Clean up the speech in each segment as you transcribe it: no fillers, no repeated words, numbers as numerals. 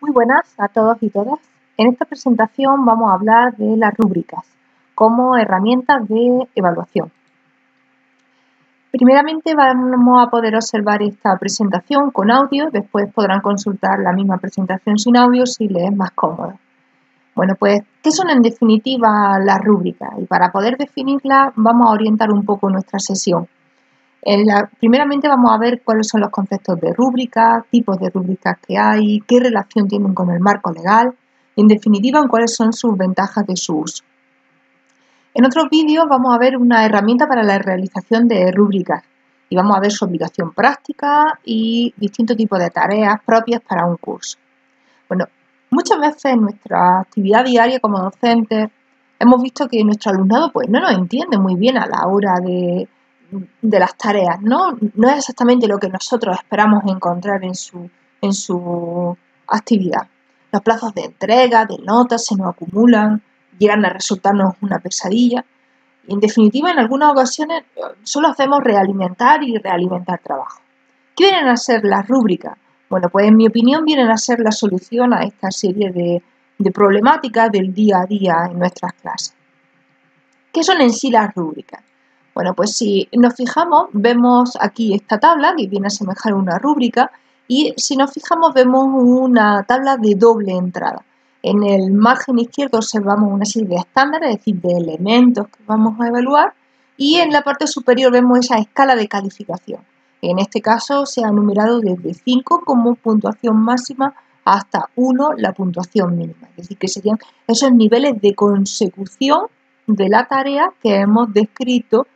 Muy buenas a todos y todas. En esta presentación vamos a hablar de las rúbricas como herramientas de evaluación. Primeramente vamos a poder observar esta presentación con audio, después podrán consultar la misma presentación sin audio si les es más cómodo. Bueno, pues, ¿qué son en definitiva las rúbricas? Y para poder definirlas vamos a orientar un poco nuestra sesión. Primeramente vamos a ver cuáles son los conceptos de rúbrica, tipos de rúbricas que hay, qué relación tienen con el marco legal y en definitiva en cuáles son sus ventajas de su uso. En otros vídeos vamos a ver una herramienta para la realización de rúbricas y vamos a ver su aplicación práctica y distintos tipos de tareas propias para un curso. Bueno, muchas veces en nuestra actividad diaria como docentes hemos visto que nuestro alumnado pues, no nos entiende muy bien a la hora de las tareas, ¿no? No es exactamente lo que nosotros esperamos encontrar en su actividad. Los plazos de entrega, de notas se nos acumulan, llegan a resultarnos una pesadilla. Y en definitiva, en algunas ocasiones solo hacemos realimentar y realimentar trabajo. ¿Qué vienen a ser las rúbricas? Bueno, pues en mi opinión vienen a ser la solución a esta serie de problemáticas del día a día en nuestras clases. ¿Qué son en sí las rúbricas? Bueno, pues si nos fijamos, vemos aquí esta tabla que viene a semejar una rúbrica y si nos fijamos vemos una tabla de doble entrada. En el margen izquierdo observamos una serie de estándares, es decir, de elementos que vamos a evaluar y en la parte superior vemos esa escala de calificación. En este caso se ha numerado desde 5 como puntuación máxima hasta 1 la puntuación mínima, es decir, que serían esos niveles de consecución de la tarea que hemos descrito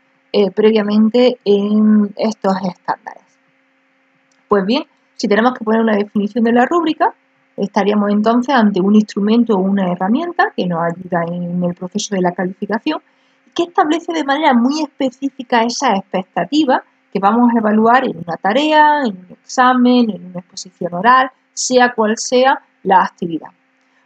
previamente en estos estándares. Pues bien, si tenemos que poner una definición de la rúbrica, estaríamos entonces ante un instrumento o una herramienta que nos ayuda en el proceso de la calificación, que establece de manera muy específica esas expectativas que vamos a evaluar en una tarea, en un examen, en una exposición oral, sea cual sea la actividad.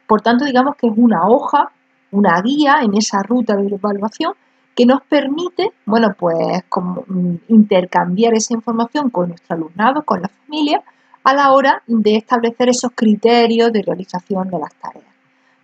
Por tanto, digamos que es una hoja, una guía en esa ruta de evaluación que nos permite, bueno, pues como intercambiar esa información con nuestro alumnado, con la familia, a la hora de establecer esos criterios de realización de las tareas.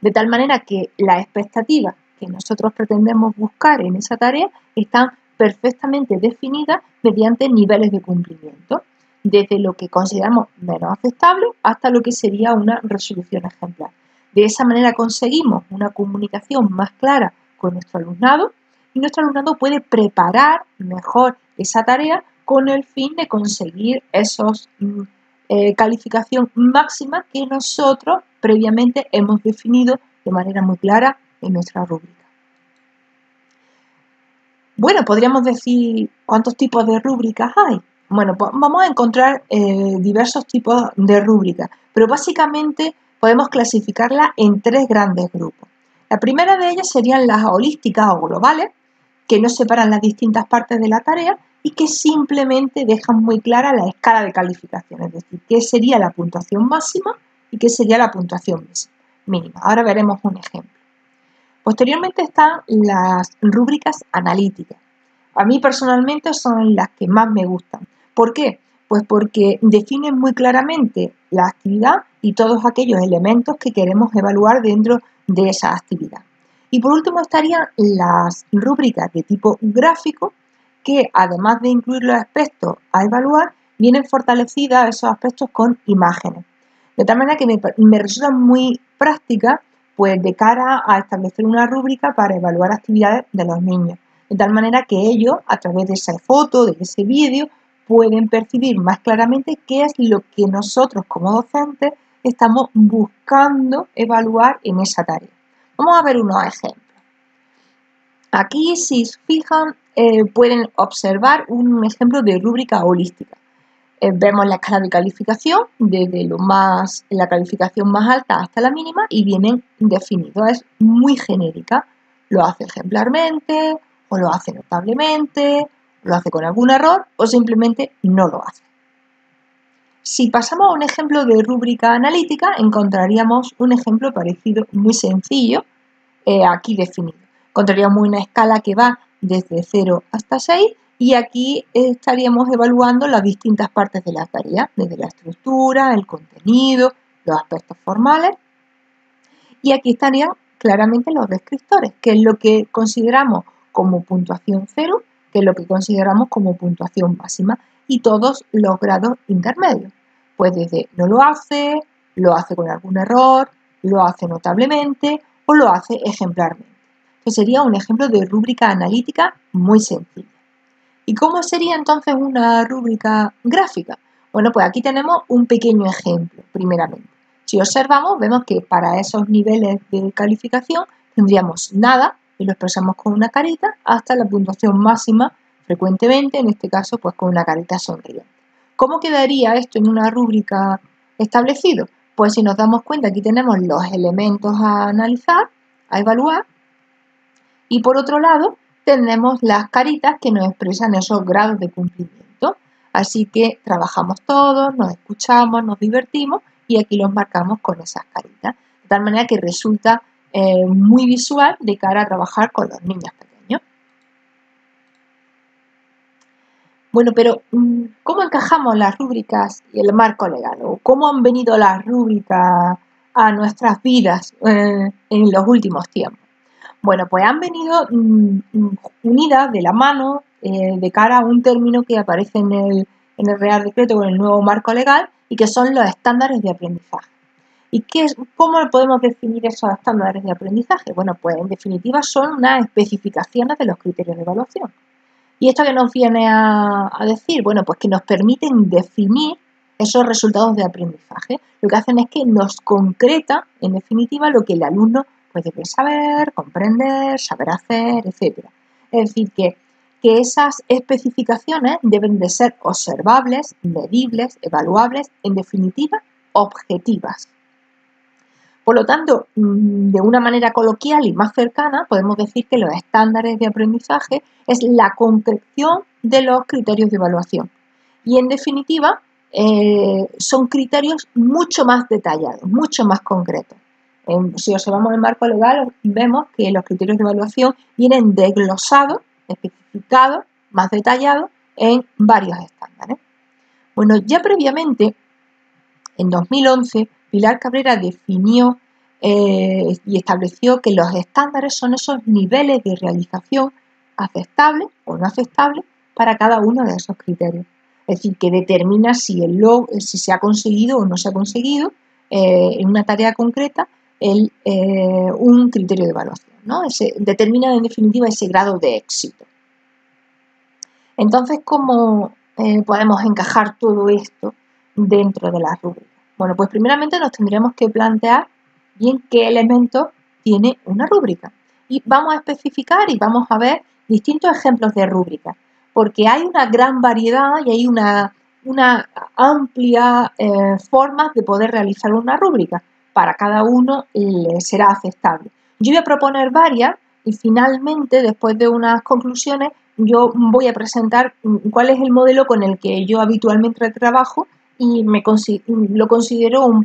De tal manera que las expectativas que nosotros pretendemos buscar en esa tarea están perfectamente definidas mediante niveles de cumplimiento, desde lo que consideramos menos aceptable hasta lo que sería una resolución ejemplar. De esa manera conseguimos una comunicación más clara con nuestro alumnado y nuestro alumnado puede preparar mejor esa tarea con el fin de conseguir esos calificación máxima que nosotros previamente hemos definido de manera muy clara en nuestra rúbrica. Bueno, podríamos decir cuántos tipos de rúbricas hay. Bueno, pues vamos a encontrar diversos tipos de rúbricas, pero básicamente podemos clasificarlas en tres grandes grupos. La primera de ellas serían las holísticas o globales, que no separan las distintas partes de la tarea y que simplemente dejan muy clara la escala de calificación, es decir, qué sería la puntuación máxima y qué sería la puntuación mínima. Ahora veremos un ejemplo. Posteriormente están las rúbricas analíticas. A mí personalmente son las que más me gustan. ¿Por qué? Pues porque definen muy claramente la actividad y todos aquellos elementos que queremos evaluar dentro de esa actividad. Y por último estarían las rúbricas de tipo gráfico, que además de incluir los aspectos a evaluar, vienen fortalecidas esos aspectos con imágenes. De tal manera que me resulta muy práctica pues de cara a establecer una rúbrica para evaluar actividades de los niños. De tal manera que ellos, a través de esa foto, de ese vídeo, pueden percibir más claramente qué es lo que nosotros como docentes estamos buscando evaluar en esa tarea. Vamos a ver unos ejemplos. Aquí, si se fijan, pueden observar un ejemplo de rúbrica holística. Vemos la escala de calificación desde la calificación más alta hasta la mínima y vienen definidos. Es muy genérica. Lo hace ejemplarmente, o lo hace notablemente, lo hace con algún error o simplemente no lo hace. Si pasamos a un ejemplo de rúbrica analítica, encontraríamos un ejemplo parecido, muy sencillo, aquí definido. Encontraríamos una escala que va desde 0 hasta 6 y aquí estaríamos evaluando las distintas partes de la tarea, desde la estructura, el contenido, los aspectos formales, y aquí estarían claramente los descriptores, que es lo que consideramos como puntuación 0, que es lo que consideramos como puntuación máxima, y todos los grados intermedios. Pues desde no lo hace con algún error, lo hace notablemente o lo hace ejemplarmente. Esto sería un ejemplo de rúbrica analítica muy sencilla. ¿Y cómo sería entonces una rúbrica gráfica? Bueno, pues aquí tenemos un pequeño ejemplo, primeramente. Si observamos, vemos que para esos niveles de calificación tendríamos nada, y lo expresamos con una carita, hasta la puntuación máxima, frecuentemente, en este caso, pues con una carita sonriente. ¿Cómo quedaría esto en una rúbrica establecido? Pues si nos damos cuenta, aquí tenemos los elementos a analizar, a evaluar, y por otro lado, tenemos las caritas que nos expresan esos grados de cumplimiento. Así que trabajamos todos, nos escuchamos, nos divertimos y aquí los marcamos con esas caritas. De tal manera que resulta muy visual de cara a trabajar con los niños pequeños. Bueno, pero ¿cómo encajamos las rúbricas y el marco legal? ¿O cómo han venido las rúbricas a nuestras vidas en los últimos tiempos? Bueno, pues han venido unidas de la mano de cara a un término que aparece en el Real Decreto con el nuevo marco legal y que son los estándares de aprendizaje. ¿Y cómo podemos definir esos estándares de aprendizaje? Bueno, pues en definitiva son unas especificaciones de los criterios de evaluación. ¿Y esto qué nos viene a decir? Bueno, pues que nos permiten definir esos resultados de aprendizaje. Lo que hacen es que nos concreta, en definitiva, lo que el alumno pues debe saber, comprender, saber hacer, etc. Es decir, que esas especificaciones deben de ser observables, medibles, evaluables, en definitiva, objetivas. Por lo tanto, de una manera coloquial y más cercana, podemos decir que los estándares de aprendizaje es la concreción de los criterios de evaluación. Y en definitiva, son criterios mucho más detallados, mucho más concretos. Si observamos el marco legal, vemos que los criterios de evaluación vienen desglosados, especificados, más detallados en varios estándares. Bueno, ya previamente, en 2011, Pilar Cabrera definió y estableció que los estándares son esos niveles de realización aceptables o no aceptables para cada uno de esos criterios. Es decir, que determina si se ha conseguido o no se ha conseguido en una tarea concreta un criterio de evaluación, ¿no? Determina en definitiva ese grado de éxito. Entonces, ¿cómo podemos encajar todo esto dentro de la rúbrica? Bueno, pues primeramente nos tendremos que plantear bien qué elementos tiene una rúbrica. Y vamos a especificar y vamos a ver distintos ejemplos de rúbrica, porque hay una gran variedad y hay una amplia formas de poder realizar una rúbrica. Para cada uno será aceptable. Yo voy a proponer varias y finalmente, después de unas conclusiones, yo voy a presentar cuál es el modelo con el que yo habitualmente trabajo y lo considero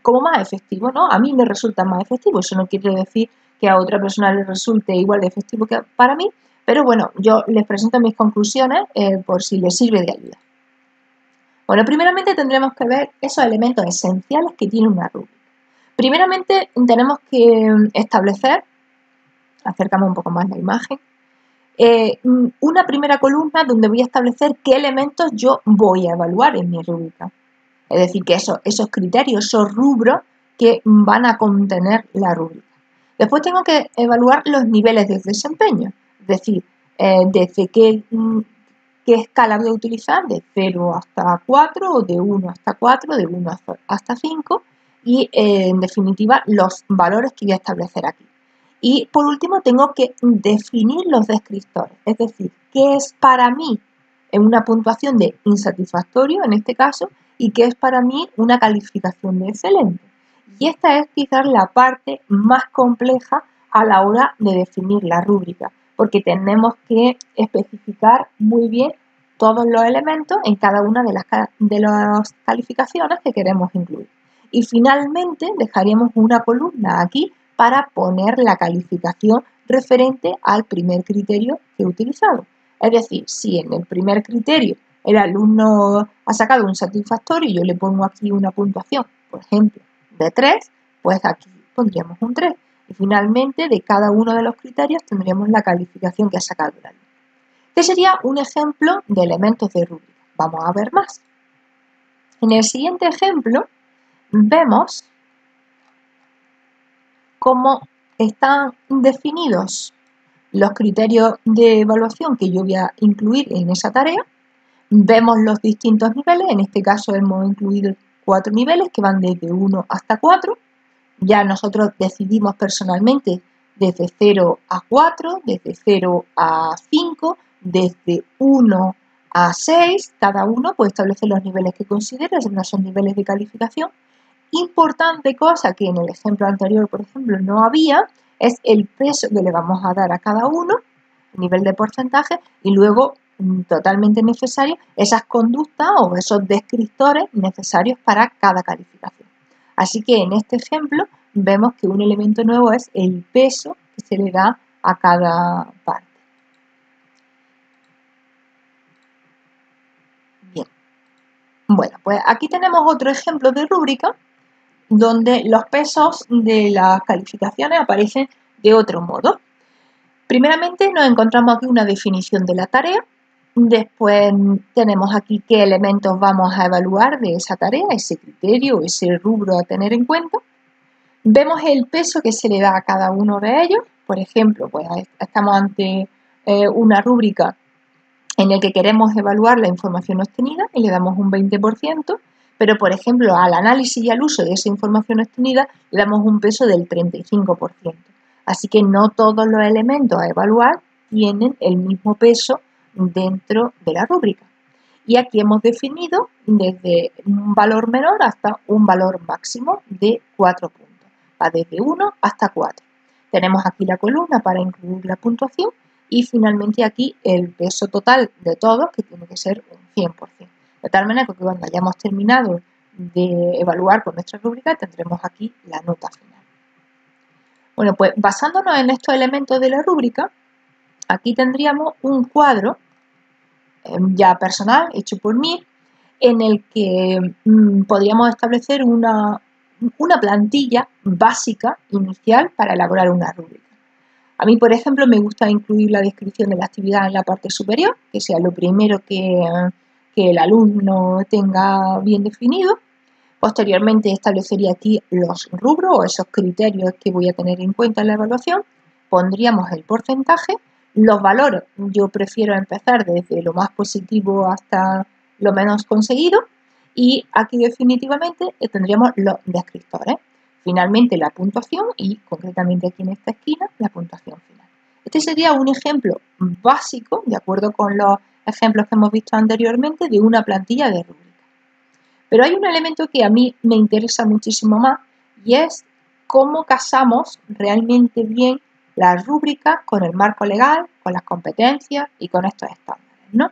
como más efectivo, ¿no? A mí me resulta más efectivo, eso no quiere decir que a otra persona le resulte igual de efectivo que para mí, pero bueno, yo les presento mis conclusiones por si les sirve de ayuda. Bueno, primeramente tendremos que ver esos elementos esenciales que tiene una rúbrica. Primeramente tenemos que establecer, acercamos un poco más la imagen, una primera columna donde voy a establecer qué elementos yo voy a evaluar en mi rúbrica. Es decir, que esos criterios, esos rubros que van a contener la rúbrica. Después tengo que evaluar los niveles de desempeño, es decir, desde qué escala voy a utilizar, de 0 hasta 4, o de 1 hasta 4, de 1 hasta 5, y en definitiva los valores que voy a establecer aquí. Y por último tengo que definir los descriptores, es decir, qué es para mí una puntuación de insatisfactorio en este caso y qué es para mí una calificación de excelente. Y esta es quizás la parte más compleja a la hora de definir la rúbrica, porque tenemos que especificar muy bien todos los elementos en cada una de las calificaciones que queremos incluir. Y finalmente dejaríamos una columna aquí para poner la calificación referente al primer criterio que he utilizado. Es decir, si en el primer criterio el alumno ha sacado un satisfactorio y yo le pongo aquí una puntuación, por ejemplo, de 3, pues aquí pondríamos un 3. Y finalmente, de cada uno de los criterios tendríamos la calificación que ha sacado el alumno. Este sería un ejemplo de elementos de rúbrica. Vamos a ver más. En el siguiente ejemplo vemos cómo están definidos los criterios de evaluación que yo voy a incluir en esa tarea. Vemos los distintos niveles, en este caso hemos incluido 4 niveles que van desde 1 hasta 4. Ya nosotros decidimos personalmente desde 0 a 4, desde 0 a 5, desde 1 a 6. Cada uno puede establecer los niveles que considera, son niveles de calificación. Importante cosa que en el ejemplo anterior, por ejemplo, no había, es el peso que le vamos a dar a cada uno, el nivel de porcentaje, y luego, totalmente necesario, esas conductas o esos descriptores necesarios para cada calificación. Así que en este ejemplo vemos que un elemento nuevo es el peso que se le da a cada parte. Bien. Bueno, pues aquí tenemos otro ejemplo de rúbrica donde los pesos de las calificaciones aparecen de otro modo. Primeramente nos encontramos aquí una definición de la tarea. Después tenemos aquí qué elementos vamos a evaluar de esa tarea, ese criterio, ese rubro a tener en cuenta. Vemos el peso que se le da a cada uno de ellos. Por ejemplo, pues estamos ante una rúbrica en la que queremos evaluar la información obtenida y le damos un 20%, pero por ejemplo al análisis y al uso de esa información obtenida le damos un peso del 35%. Así que no todos los elementos a evaluar tienen el mismo peso dentro de la rúbrica. Y aquí hemos definido desde un valor menor hasta un valor máximo de 4 puntos. Va desde 1 hasta 4. Tenemos aquí la columna para incluir la puntuación y finalmente aquí el peso total de todos, que tiene que ser un 100%. De tal manera que cuando hayamos terminado de evaluar con nuestra rúbrica tendremos aquí la nota final. Bueno, pues basándonos en estos elementos de la rúbrica, aquí tendríamos un cuadro ya personal, hecho por mí, en el que podríamos establecer una plantilla básica inicial para elaborar una rúbrica. A mí, por ejemplo, me gusta incluir la descripción de la actividad en la parte superior, que sea lo primero que el alumno tenga bien definido. Posteriormente establecería aquí los rubros o esos criterios que voy a tener en cuenta en la evaluación. Pondríamos el porcentaje, los valores. Yo prefiero empezar desde lo más positivo hasta lo menos conseguido. Y aquí definitivamente tendríamos los descriptores. Finalmente la puntuación y concretamente aquí en esta esquina la puntuación final. Este sería un ejemplo básico, de acuerdo con los ejemplos que hemos visto anteriormente, de una plantilla de rúbrica. Pero hay un elemento que a mí me interesa muchísimo más y es cómo casamos realmente bien las rúbricas con el marco legal, con las competencias y con estos estándares, ¿no?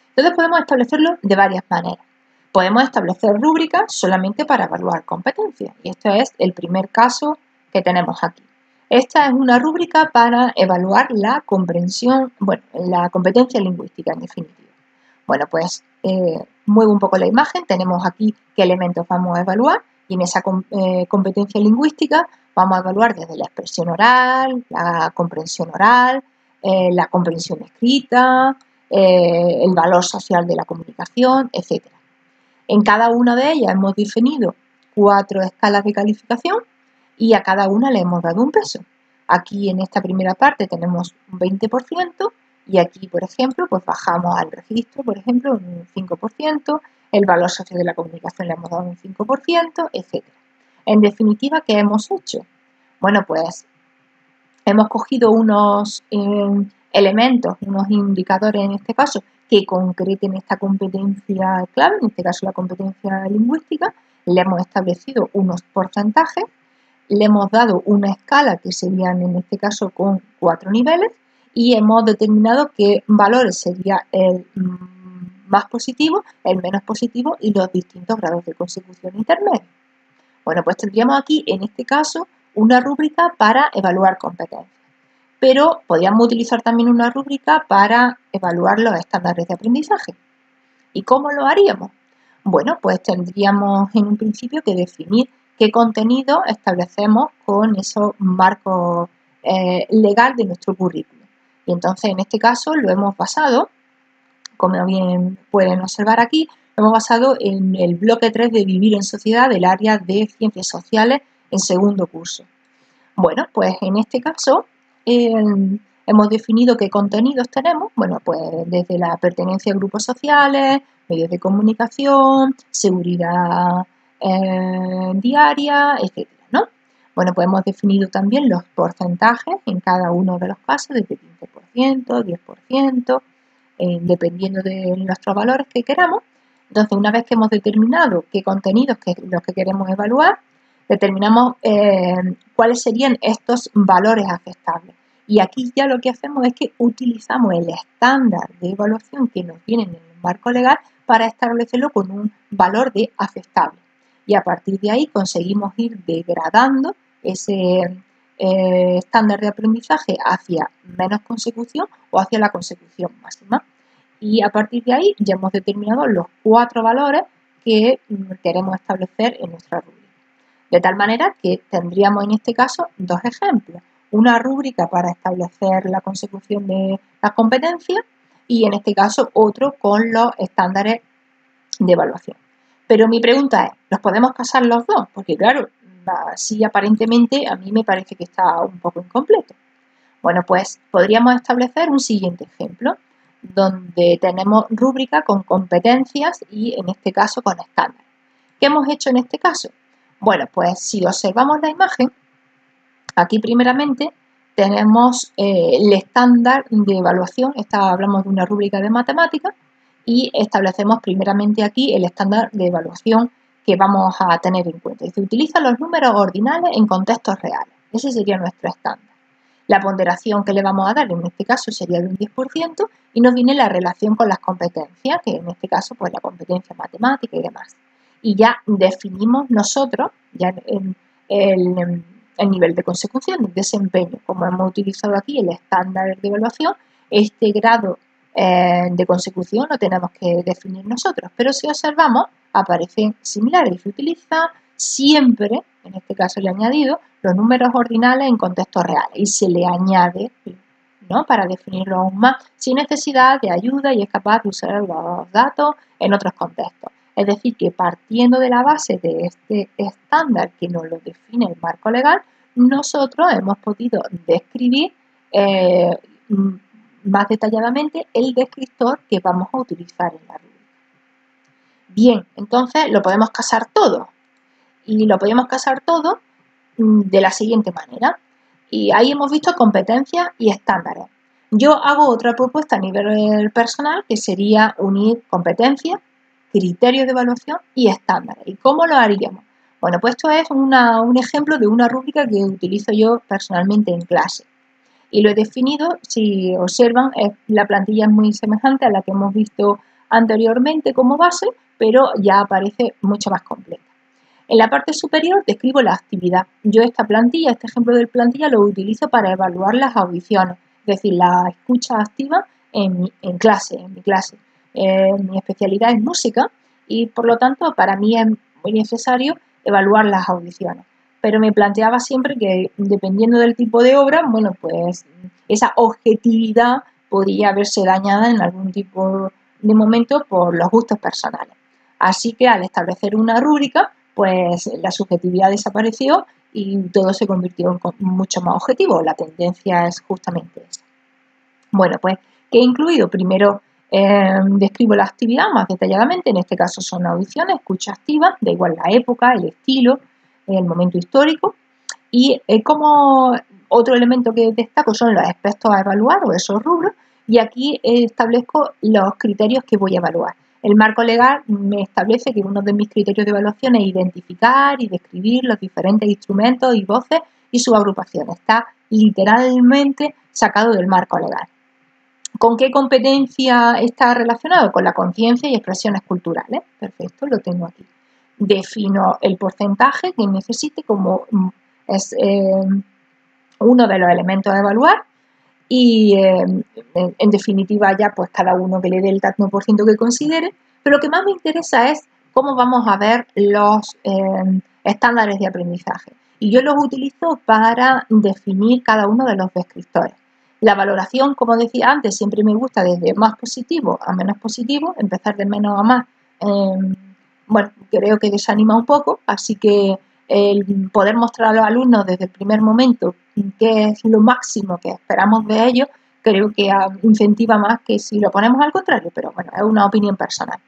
Entonces podemos establecerlo de varias maneras. Podemos establecer rúbricas solamente para evaluar competencias y esto es el primer caso que tenemos aquí. Esta es una rúbrica para evaluar la comprensión, la competencia lingüística en definitiva. Bueno, pues muevo un poco la imagen, tenemos aquí qué elementos vamos a evaluar y en esa competencia lingüística vamos a evaluar desde la expresión oral, la comprensión escrita, el valor social de la comunicación, etc. En cada una de ellas hemos definido 4 escalas de calificación y a cada una le hemos dado un peso. Aquí en esta primera parte tenemos un 20% y aquí, por ejemplo, pues bajamos al registro, por ejemplo, un 5%, el valor social de la comunicación le hemos dado un 5%, etc. En definitiva, ¿qué hemos hecho? Bueno, pues hemos cogido unos elementos, unos indicadores en este caso, que concreten esta competencia clave, en este caso la competencia lingüística, le hemos establecido unos porcentajes, le hemos dado una escala que serían en este caso con 4 niveles y hemos determinado qué valores sería el más positivo, el menos positivo y los distintos grados de consecución intermedia. Bueno, pues tendríamos aquí en este caso una rúbrica para evaluar competencias. Pero podríamos utilizar también una rúbrica para evaluar los estándares de aprendizaje. ¿Y cómo lo haríamos? Bueno, pues tendríamos en un principio que definir qué contenido establecemos con esos marcos legal de nuestro currículum. Y entonces en este caso lo hemos basado, como bien pueden observar aquí, lo hemos basado en el bloque 3 de Vivir en Sociedad del área de Ciencias Sociales en segundo curso. Bueno, pues en este caso hemos definido qué contenidos tenemos, bueno, pues desde la pertenencia a grupos sociales, medios de comunicación, seguridad diaria, etcétera, ¿no? Bueno, pues hemos definido también los porcentajes en cada uno de los casos, desde 15%, 10%, dependiendo de nuestros valores que queramos. Entonces, una vez que hemos determinado qué contenidos los que queremos evaluar, determinamos cuáles serían estos valores aceptables. Y aquí ya lo que hacemos es que utilizamos el estándar de evaluación que nos viene en el marco legal para establecerlo con un valor de aceptable. Y a partir de ahí conseguimos ir degradando ese estándar de aprendizaje hacia menos consecución o hacia la consecución máxima. Y a partir de ahí ya hemos determinado los 4 valores que queremos establecer en nuestra rúbrica. De tal manera que tendríamos en este caso 2 ejemplos. Una rúbrica para establecer la consecución de las competencias y en este caso otro con los estándares de evaluación. Pero mi pregunta es, ¿los podemos casar los dos? Porque claro, así aparentemente a mí me parece que está un poco incompleto. Bueno, pues podríamos establecer un siguiente ejemplo, donde tenemos rúbrica con competencias y en este caso con estándares. ¿Qué hemos hecho en este caso? Bueno, pues si observamos la imagen, aquí primeramente tenemos el estándar de evaluación, hablamos de una rúbrica de matemáticas y establecemos primeramente aquí el estándar de evaluación que vamos a tener en cuenta. Se utilizan los números ordinales en contextos reales, ese sería nuestro estándar. La ponderación que le vamos a dar en este caso sería de un 10% y nos viene la relación con las competencias, que en este caso pues la competencia matemática y demás. Y ya definimos nosotros ya el nivel de consecución, el desempeño. Como hemos utilizado aquí el estándar de evaluación, este grado de consecución lo tenemos que definir nosotros. Pero si observamos, aparecen similares y se utiliza siempre, en este caso le he añadido, los números ordinales en contextos reales y se le añade, ¿no?, para definirlo aún más, sin necesidad de ayuda y es capaz de usar los datos en otros contextos. Es decir, que partiendo de la base de este estándar que nos lo define el marco legal, nosotros hemos podido describir más detalladamente el descriptor que vamos a utilizar en la rúbrica. Bien, entonces lo podemos casar todo. Y lo podemos casar todo de la siguiente manera. Y ahí hemos visto competencias y estándares. Yo hago otra propuesta a nivel personal que sería unir competencias, criterios de evaluación y estándares. ¿Y cómo lo haríamos? Bueno, pues esto es un ejemplo de una rúbrica que utilizo yo personalmente en clase. Y lo he definido, si observan, la plantilla es muy semejante a la que hemos visto anteriormente como base, pero ya aparece mucho más completa. En la parte superior describo la actividad. Yo esta plantilla, este ejemplo de plantilla, lo utilizo para evaluar las audiciones, es decir, la escucha activa en mi clase. Mi especialidad es música y por lo tanto para mí es muy necesario evaluar las audiciones. Pero me planteaba siempre que dependiendo del tipo de obra, bueno, pues esa objetividad podría verse dañada en algún tipo de momento por los gustos personales. Así que al establecer una rúbrica, pues la subjetividad desapareció y todo se convirtió en mucho más objetivo. La tendencia es justamente esa. Bueno, pues, ¿qué he incluido? Primero describo la actividad más detalladamente, en este caso son audiciones, escucha activa, da igual la época, el estilo, el momento histórico. Y como otro elemento que destaco son los aspectos a evaluar o esos rubros, y aquí establezco los criterios que voy a evaluar. El marco legal me establece que uno de mis criterios de evaluación es identificar y describir los diferentes instrumentos y voces y sus agrupaciones. Está literalmente sacado del marco legal. ¿Con qué competencia está relacionado? Con la conciencia y expresiones culturales. Perfecto, lo tengo aquí. Defino el porcentaje que necesite como es uno de los elementos a evaluar y en definitiva ya pues cada uno que le dé el tanto por ciento que considere, pero lo que más me interesa es cómo vamos a ver los estándares de aprendizaje. Y yo los utilizo para definir cada uno de los descriptores. La valoración, como decía antes, siempre me gusta desde más positivo a menos positivo, empezar de menos a más. Bueno, creo que desanima un poco, así que el poder mostrar a los alumnos desde el primer momento qué es lo máximo que esperamos de ellos, creo que incentiva más que si lo ponemos al contrario, pero bueno, es una opinión personal.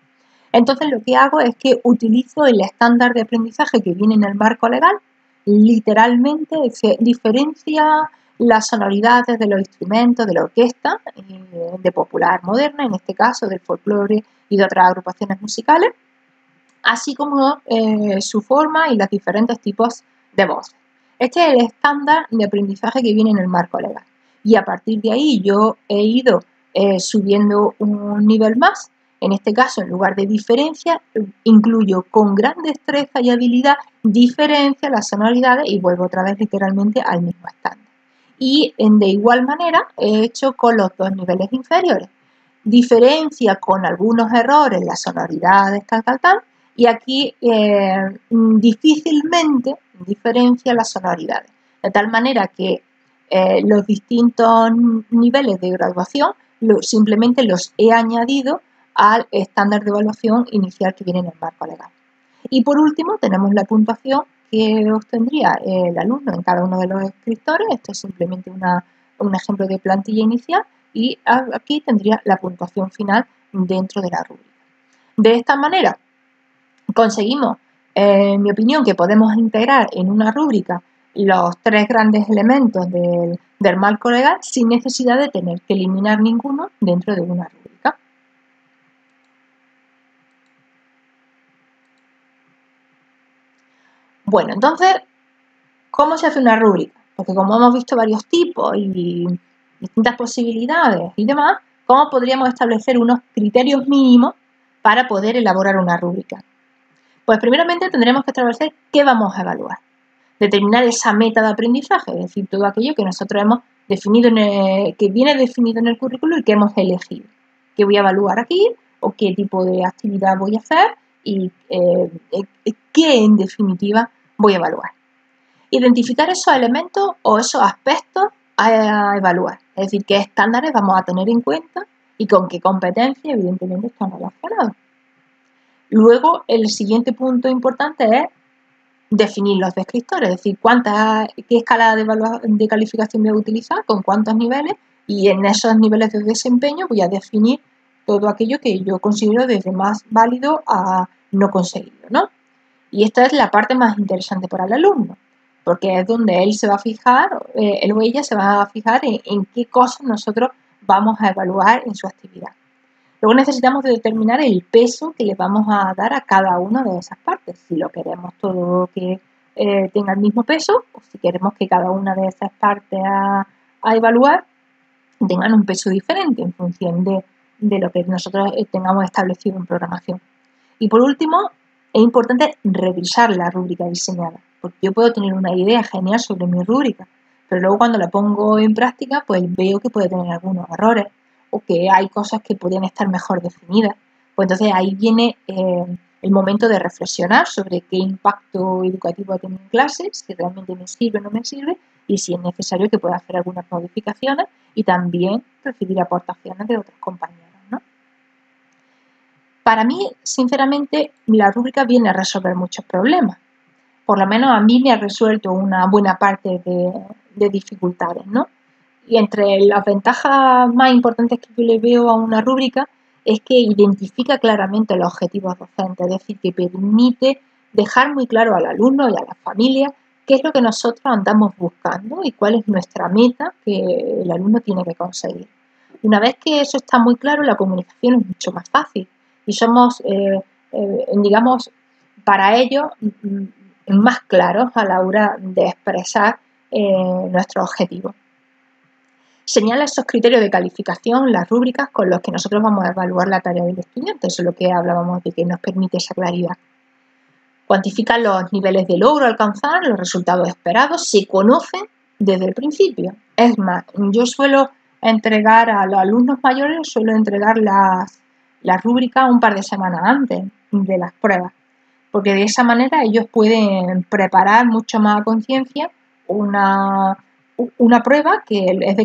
Entonces lo que hago es que utilizo el estándar de aprendizaje que viene en el marco legal, literalmente se diferencia las sonoridades de los instrumentos, de la orquesta, de popular moderna, en este caso del folclore y de otras agrupaciones musicales, así como su forma y los diferentes tipos de voces. Este es el estándar de aprendizaje que viene en el marco legal. Y a partir de ahí yo he ido subiendo un nivel más. En este caso, en lugar de diferencia, incluyo con gran destreza y habilidad, diferencia las sonoridades y vuelvo otra vez literalmente al mismo estándar. Y de igual manera he hecho con los dos niveles inferiores. Diferencia con algunos errores las sonoridades, tal, y aquí difícilmente diferencia las sonoridades. De tal manera que los distintos niveles de graduación simplemente los he añadido al estándar de evaluación inicial que viene en el marco legal. Y por último tenemos la puntuación que obtendría el alumno en cada uno de los escritores. Esto es simplemente un ejemplo de plantilla inicial y aquí tendría la puntuación final dentro de la rúbrica. De esta manera conseguimos, en mi opinión, que podemos integrar en una rúbrica los tres grandes elementos del marco legal sin necesidad de tener que eliminar ninguno dentro de una rúbrica. Bueno, entonces, ¿cómo se hace una rúbrica? Porque como hemos visto varios tipos y distintas posibilidades y demás, ¿cómo podríamos establecer unos criterios mínimos para poder elaborar una rúbrica? Pues primeramente tendremos que establecer qué vamos a evaluar. Determinar esa meta de aprendizaje, es decir, todo aquello que nosotros hemos definido, que viene definido en el currículo y que hemos elegido. ¿Qué voy a evaluar aquí? ¿O qué tipo de actividad voy a hacer? Y qué en definitiva voy a evaluar. Identificar esos elementos o esos aspectos a evaluar, es decir, qué estándares vamos a tener en cuenta y con qué competencias evidentemente están relacionados. Luego, el siguiente punto importante es definir los descriptores, es decir, qué escala de calificación voy a utilizar, con cuántos niveles, y en esos niveles de desempeño voy a definir todo aquello que yo considero desde más válido a no conseguido, ¿no? Y esta es la parte más interesante para el alumno, porque es donde él se va a fijar, él o ella se va a fijar en qué cosas nosotros vamos a evaluar en su actividad. Luego necesitamos determinar el peso que le vamos a dar a cada una de esas partes. Si lo queremos todo que tenga el mismo peso o si queremos que cada una de esas partes a evaluar tengan un peso diferente en función de lo que nosotros tengamos establecido en programación. Y por último, es importante revisar la rúbrica diseñada, porque yo puedo tener una idea genial sobre mi rúbrica, pero luego cuando la pongo en práctica, pues veo que puede tener algunos errores o que hay cosas que podrían estar mejor definidas. Pues entonces ahí viene el momento de reflexionar sobre qué impacto educativo ha tenido en clase, si realmente me sirve o no me sirve, y si es necesario que pueda hacer algunas modificaciones y también recibir aportaciones de otros compañeros, ¿no? Para mí, sinceramente, la rúbrica viene a resolver muchos problemas. Por lo menos a mí me ha resuelto una buena parte de dificultades, ¿no? Y entre las ventajas más importantes que yo le veo a una rúbrica es que identifica claramente los objetivos docentes, es decir, que permite dejar muy claro al alumno y a la familia qué es lo que nosotros andamos buscando y cuál es nuestra meta que el alumno tiene que conseguir. Una vez que eso está muy claro, la comunicación es mucho más fácil y somos, digamos, para ellos más claros a la hora de expresar nuestros objetivos. Señala esos criterios de calificación, las rúbricas con los que nosotros vamos a evaluar la tarea del estudiante. Eso es lo que hablábamos de que nos permite esa claridad. Cuantifica los niveles de logro a alcanzar, los resultados esperados, se conocen desde el principio. Es más, yo suelo entregar a los alumnos mayores, suelo entregar las rúbricas un par de semanas antes de las pruebas, porque de esa manera ellos pueden preparar mucho más a conciencia una prueba que es de